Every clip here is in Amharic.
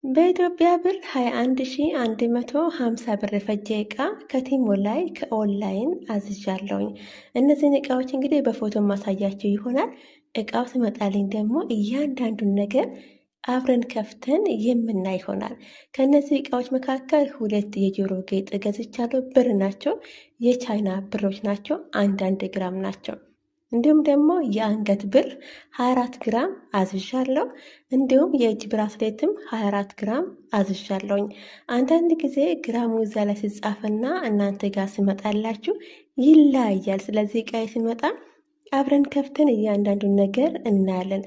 በኢትዮጵያ ብር 21150 ብር የፈጀ እቃ ከቲሞ ላይ ከኦንላይን አዝዣለሁኝ። እነዚህን እቃዎች እንግዲህ በፎቶ ማሳያቸው ይሆናል። እቃው ሲመጣልኝ ደግሞ እያንዳንዱን ነገር አብረን ከፍተን የምናይ ይሆናል። ከእነዚህ እቃዎች መካከል 2 የጆሮ ጌጥ ገዝቻለሁ። ብር ናቸው፣ የቻይና ብሮች ናቸው። 1 ግራም ናቸው። እንዲሁም ደግሞ የአንገት ብር 24 ግራም አዝዣለሁ። እንዲሁም የእጅ ብራስሌትም 24 ግራም አዝዣለሁኝ። አንዳንድ ጊዜ ግራሙ እዛ ላይ ሲጻፍና እናንተ ጋር ሲመጣላችሁ ይለያያል። ስለዚህ እቃዬ ሲመጣ አብረን ከፍተን እያንዳንዱን ነገር እናያለን።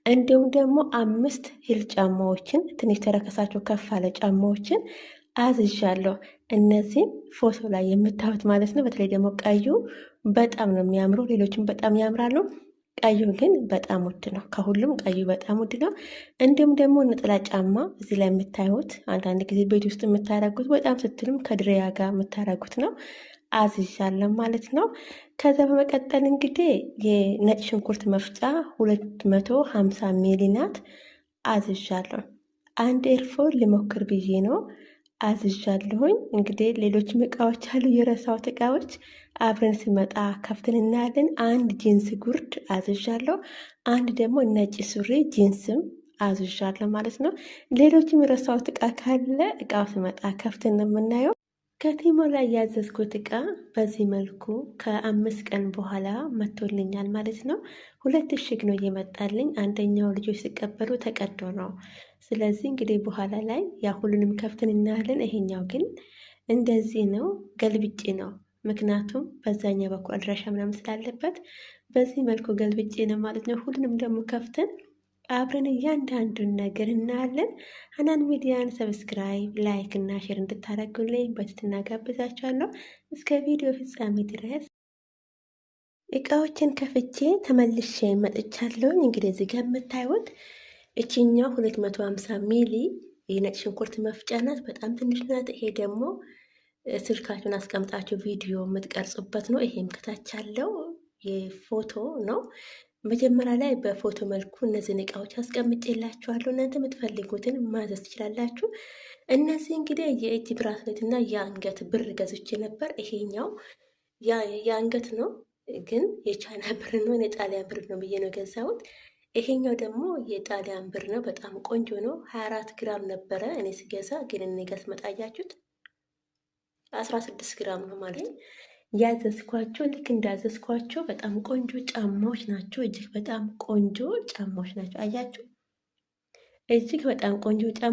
እንዲሁም ደግሞ 5 ሂል ጫማዎችን ትንሽ ተረከሳቸው ከፍ ያለ ጫማዎችን አዝዣለሁ። እነዚህም ፎቶ ላይ የምታዩት ማለት ነው። በተለይ ደግሞ ቀዩ በጣም ነው የሚያምረው። ሌሎችም በጣም ያምራሉ። ቀዩ ግን በጣም ውድ ነው። ከሁሉም ቀዩ በጣም ውድ ነው። እንዲሁም ደግሞ ነጠላ ጫማ እዚህ ላይ የምታዩት አንዳንድ ጊዜ ቤት ውስጥ የምታረጉት በጣም ስትልም ከድሬያ ጋር የምታረጉት ነው። አዝዣለሁ ማለት ነው። ከዛ በመቀጠል እንግዲህ የነጭ ሽንኩርት መፍጫ 250 ሚሊ ናት አዝዣለሁ። 1 ኤርፎን ልሞክር ብዬ ነው አዝዣለሁኝ። እንግዲህ ሌሎችም እቃዎች አሉ፣ የረሳሁት እቃዎች አብረን ሲመጣ ከፍተን እናያለን። 1 ጂንስ ጉርድ አዝዣለሁ። 1 ደግሞ ነጭ ሱሪ ጂንስም አዝዣለሁ ማለት ነው። ሌሎችም የረሳሁት እቃ ካለ እቃው ሲመጣ ከፍተን ነው የምናየው። ከቲሞ ላይ ያዘዝኩት እቃ በዚህ መልኩ ከ5 ቀን በኋላ መጥቶልኛል ማለት ነው። 2 እሽግ ነው እየመጣልኝ። አንደኛው ልጆች ሲቀበሉ ተቀዶ ነው። ስለዚህ እንግዲህ በኋላ ላይ ያ ሁሉንም ከፍተን እናያለን። ይሄኛው ግን እንደዚህ ነው፣ ገልብጬ ነው። ምክንያቱም በዛኛው በኩል አድራሻ ምናምን ስላለበት በዚህ መልኩ ገልብጬ ነው ማለት ነው። ሁሉንም ደግሞ ከፍተን አብረን እያንዳንዱን ነገር እናያለን። ሀናን ሚዲያን ሰብስክራይብ፣ ላይክ እና ሼር እንድታደርጉልኝ በትህትና ጋብዛችኋለሁ። እስከ ቪዲዮ ፍጻሜ ድረስ እቃዎችን ከፍቼ ተመልሼ መጥቻለሁኝ። እንግዲህ እዚህ ጋር የምታዩት እችኛው 250 ሚሊ የነጭ ሽንኩርት መፍጫ ናት። በጣም ትንሽ ናት። ይሄ ደግሞ ስልካችሁን አስቀምጣችሁ ቪዲዮ የምትቀርጹበት ነው። ይሄም ከታች ያለው የፎቶ ነው። መጀመሪያ ላይ በፎቶ መልኩ እነዚህን እቃዎች አስቀምጬላችኋለሁ። እናንተ የምትፈልጉትን ማዘዝ ትችላላችሁ። እነዚህ እንግዲህ የእጅ ብራስሌት እና የአንገት ብር ገዝቼ ነበር። ይሄኛው የአንገት ነው፣ ግን የቻይና ብር ነው፣ የጣሊያን ብር ነው ብዬ ነው የገዛሁት። ይሄኛው ደግሞ የጣሊያን ብር ነው። በጣም ቆንጆ ነው። 24 ግራም ነበረ እኔ ስገዛ፣ ግን እኔ ጋር ስመጣያችሁት 16 ግራም ነው ማለት ያዘዝኳቸው። ልክ እንዳዘዝኳቸው በጣም ቆንጆ ጫማዎች ናቸው። እጅግ በጣም ቆንጆ ጫማዎች ናቸው። አያችሁ፣ እጅግ በጣም ቆንጆ ጫማ